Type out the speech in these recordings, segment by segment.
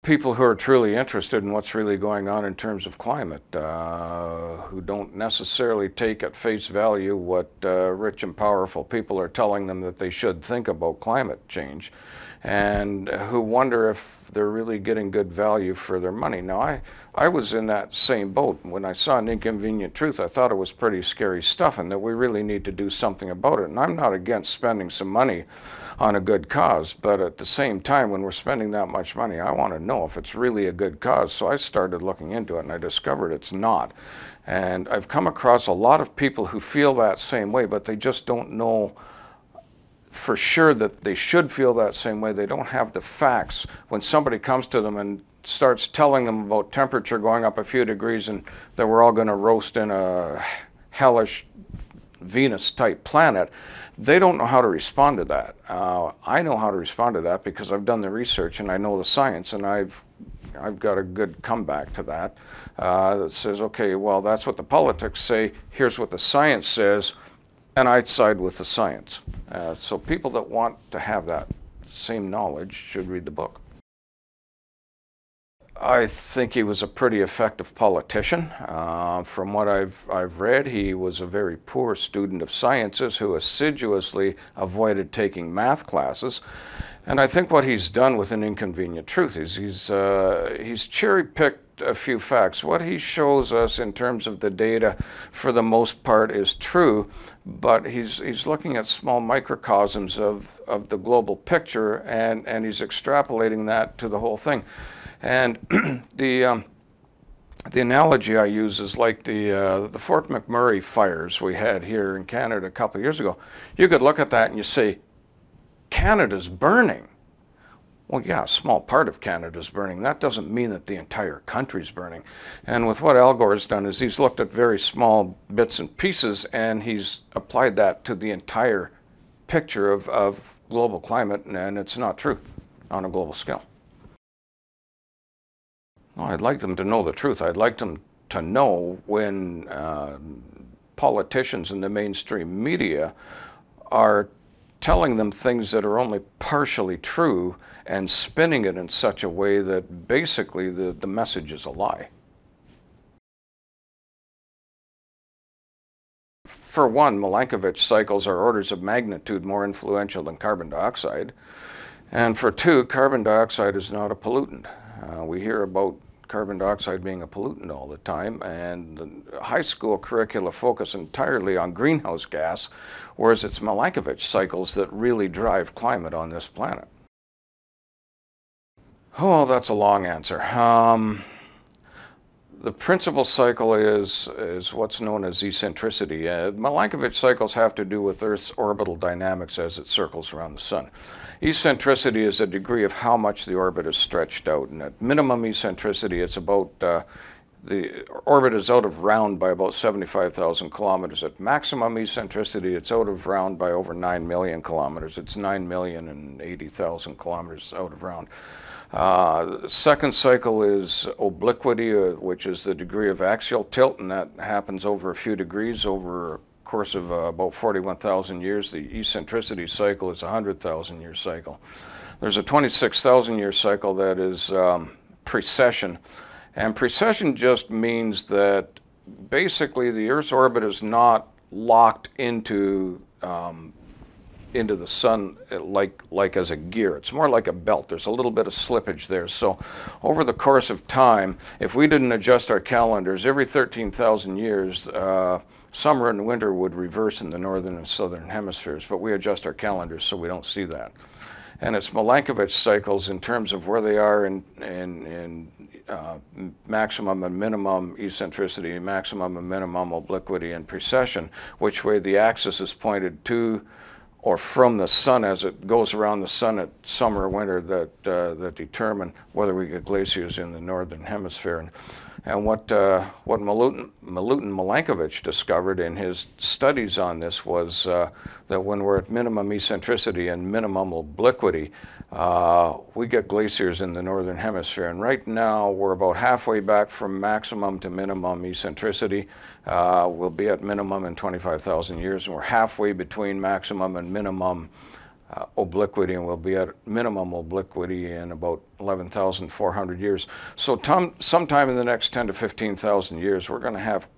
people who are truly interested in what's really going on in terms of climate, who don't necessarily take at face value what rich and powerful people are telling them that they should think about climate change, and who wonder if they're really getting good value for their money. Now, I was in that same boat. When I saw An Inconvenient Truth, I thought it was pretty scary stuff and that we really need to do something about it. And I'm not against spending some money on a good cause, but at the same time, when we're spending that much money, I want to know if it's really a good cause. So I started looking into it and I discovered it's not. And I've come across a lot of people who feel that same way, but they just don't know for sure that they should feel that same way. They don't have the facts. When somebody comes to them and starts telling them about temperature going up a few degrees and that we're all going to roast in a hellish Venus-type planet, they don't know how to respond to that. I know how to respond to that because I've done the research and I know the science, and I've got a good comeback to that that says, okay, well, that's what the politics say, here's what the science says, and I'd side with the science. So people that want to have that same knowledge should read the book. I think he was a pretty effective politician. From what I've read, he was a very poor student of sciences who assiduously avoided taking math classes. And I think what he's done with An Inconvenient Truth is he's cherry-picked a few facts. What he shows us in terms of the data, for the most part, is true, but he's looking at small microcosms of the global picture, and he's extrapolating that to the whole thing. And the analogy I use is like the Fort McMurray fires we had here in Canada a couple of years ago. You could look at that and you say, Canada's burning. Well, yeah, a small part of Canada's burning. That doesn't mean that the entire country's burning. And with what Gore's done is he's looked at very small bits and pieces and he's applied that to the entire picture of global climate, and it's not true on a global scale. Well, I'd like them to know the truth. I'd like them to know when politicians in the mainstream media are telling them things that are only partially true and spinning it in such a way that basically the message is a lie. For one, Milankovitch cycles are orders of magnitude more influential than carbon dioxide. And for two, carbon dioxide is not a pollutant. We hear about carbon dioxide being a pollutant all the time, and the high school curricula focus entirely on greenhouse gas, whereas it's Milankovitch cycles that really drive climate on this planet. Oh, that's a long answer. The principal cycle is what's known as eccentricity. Milankovitch cycles have to do with Earth's orbital dynamics as it circles around the sun. Eccentricity is a degree of how much the orbit is stretched out, and at minimum eccentricity, it's about the orbit is out of round by about 75,000 kilometers. At maximum eccentricity, it's out of round by over 9 million kilometers. It's 9,080,000 kilometers out of round. The second cycle is obliquity, which is the degree of axial tilt, and that happens over a few degrees over a course of about 41,000 years. The eccentricity cycle is a 100,000-year cycle. There's a 26,000-year cycle that is precession, and precession just means that basically the Earth's orbit is not locked into the sun like as a gear. It's more like a belt. There's a little bit of slippage there. So over the course of time, if we didn't adjust our calendars, every 13,000 years, summer and winter would reverse in the northern and southern hemispheres, but we adjust our calendars so we don't see that. And it's Milankovitch cycles in terms of where they are in maximum and minimum eccentricity, maximum and minimum obliquity, and precession, which way the axis is pointed to or from the sun as it goes around the sun at summer or winter that determine whether we get glaciers in the northern hemisphere. And what Milankovitch discovered in his studies on this was that when we're at minimum eccentricity and minimum obliquity, we get glaciers in the northern hemisphere. And right now, we're about halfway back from maximum to minimum eccentricity. We'll be at minimum in 25,000 years, and we're halfway between maximum and minimum obliquity, and we'll be at minimum obliquity in about 11,400 years. So sometime in the next 10 to 15,000 years, we're going to have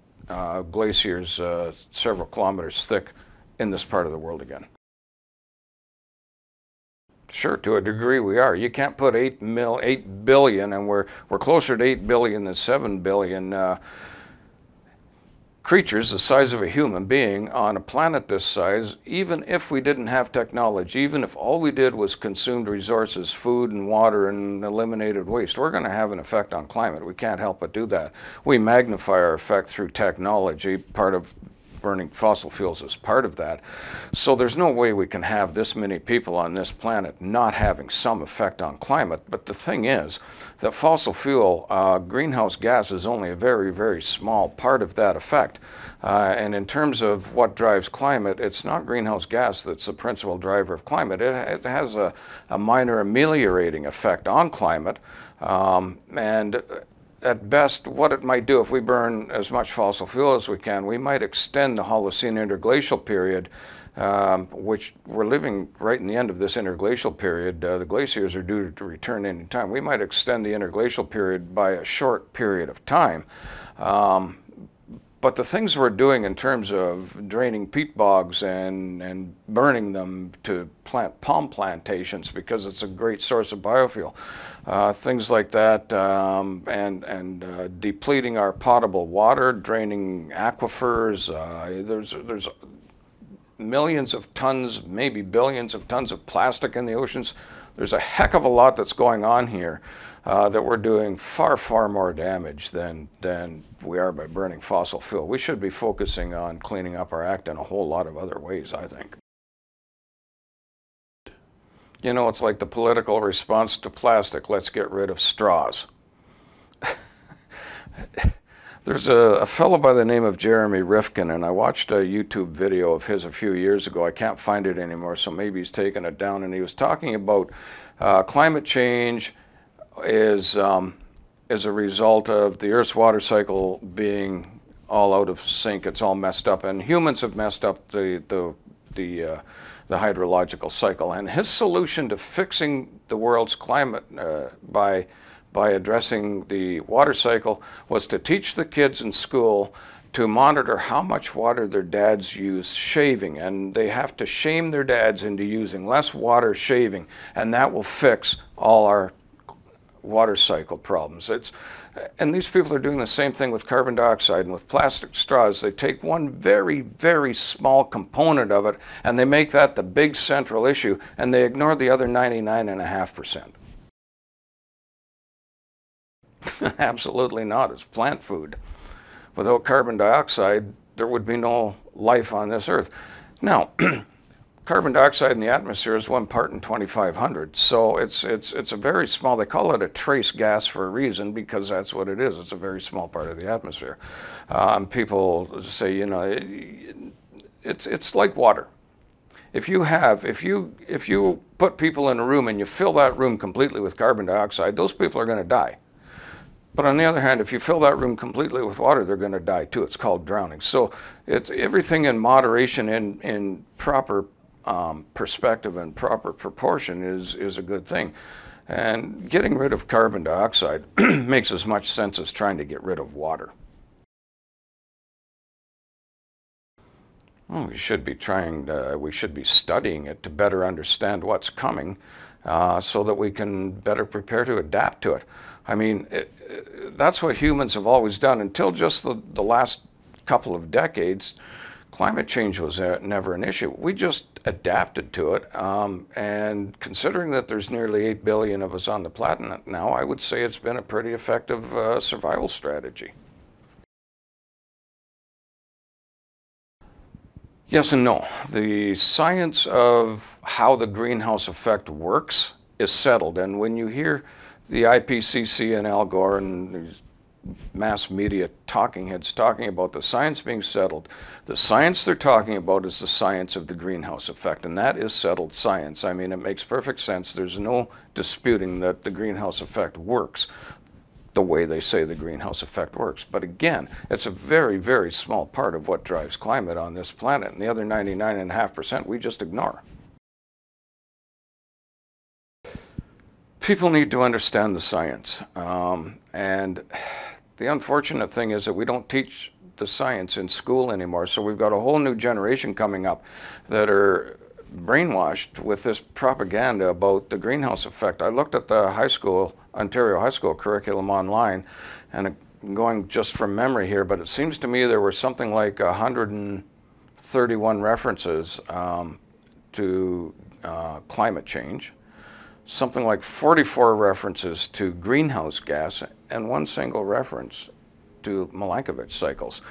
glaciers several kilometers thick in this part of the world again. Sure, to a degree we are. You can't put 8 billion, and we're closer to 8 billion than 7 billion creatures the size of a human being on a planet this size. Even if we didn't have technology, even if all we did was consumed resources, food and water, and eliminated waste, we're going to have an effect on climate. We can't help but do that. We magnify our effect through technology. Part of burning fossil fuels is part of that. So there's no way we can have this many people on this planet not having some effect on climate. But the thing is that fossil fuel greenhouse gas is only a very, very small part of that effect. And in terms of what drives climate, it's not greenhouse gas that's the principal driver of climate. It has a minor ameliorating effect on climate. And at best, what it might do if we burn as much fossil fuel as we can, we might extend the Holocene interglacial period, which we're living right in the end of this interglacial period. The glaciers are due to return any time. We might extend the interglacial period by a short period of time. But the things we're doing in terms of draining peat bogs and burning them to plant palm plantations because it's a great source of biofuel, things like that, and depleting our potable water, draining aquifers. There's millions of tons, maybe billions of tons of plastic in the oceans. There's a heck of a lot that's going on here that we're doing far, far more damage than we are by burning fossil fuel. We should be focusing on cleaning up our act in a whole lot of other ways, I think. You know, it's like the political response to plastic. Let's get rid of straws. There's a fellow by the name of Jeremy Rifkin, and I watched a YouTube video of his a few years ago. I can't find it anymore, so maybe he's taken it down. And he was talking about climate change is a result of the Earth's water cycle being all out of sync. It's all messed up, and humans have messed up the hydrological cycle. And his solution to fixing the world's climate by addressing the water cycle was to teach the kids in school to monitor how much water their dads use shaving, and they have to shame their dads into using less water shaving, and that will fix all our water cycle problems. And these people are doing the same thing with carbon dioxide and with plastic straws. They take one very, very small component of it and they make that the big central issue, and they ignore the other 99.5%. Absolutely not. It's plant food. Without carbon dioxide, there would be no life on this earth. Now, carbon dioxide in the atmosphere is 1 part in 2,500, so it's a very small. They call it a trace gas for a reason, because that's what it is. It's a very small part of the atmosphere. People say, you know, it's like water. If you put people in a room and you fill that room completely with carbon dioxide, those people are going to die. But on the other hand, if you fill that room completely with water, they're going to die too. It's called drowning. So it's everything in moderation, in proper perspective and proper proportion is a good thing. And getting rid of carbon dioxide makes as much sense as trying to get rid of water. Well, we should be studying it to better understand what's coming, so that we can better prepare to adapt to it. I mean, that's what humans have always done until just the last couple of decades. Climate change was never an issue. We just adapted to it, and considering that there's nearly 8 billion of us on the planet now, I would say it's been a pretty effective survival strategy. Yes and no. The science of how the greenhouse effect works is settled, and when you hear the IPCC and Al Gore and these mass media talking heads talking about the science being settled, the science they're talking about is the science of the greenhouse effect, and that is settled science. I mean, it makes perfect sense. There's no disputing that the greenhouse effect works the way they say the greenhouse effect works. But again, it's a very, very small part of what drives climate on this planet, and the other 99.5% we just ignore. People need to understand the science. And the unfortunate thing is that we don't teach the science in school anymore. So we've got a whole new generation coming up that are brainwashed with this propaganda about the greenhouse effect. I looked at the high school, Ontario high school curriculum online, and I'm going just from memory here, but it seems to me there were something like 131 references to climate change, something like 44 references to greenhouse gas, and one single reference to Milankovitch cycles.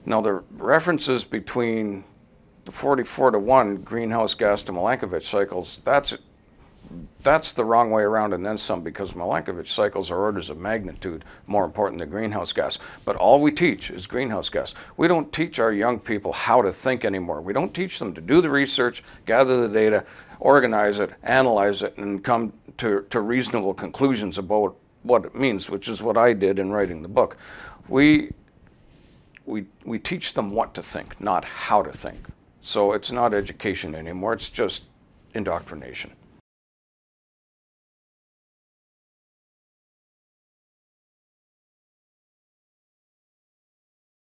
Now the references between the 44-to-1 greenhouse gas to Milankovitch cycles, that's the wrong way around and then some, because Milankovitch cycles are orders of magnitude more important than greenhouse gas. But all we teach is greenhouse gas. We don't teach our young people how to think anymore. We don't teach them to do the research, gather the data, organize it, analyze it, and come to reasonable conclusions about what it means, which is what I did in writing the book. We teach them what to think, not how to think. So it's not education anymore, it's just indoctrination.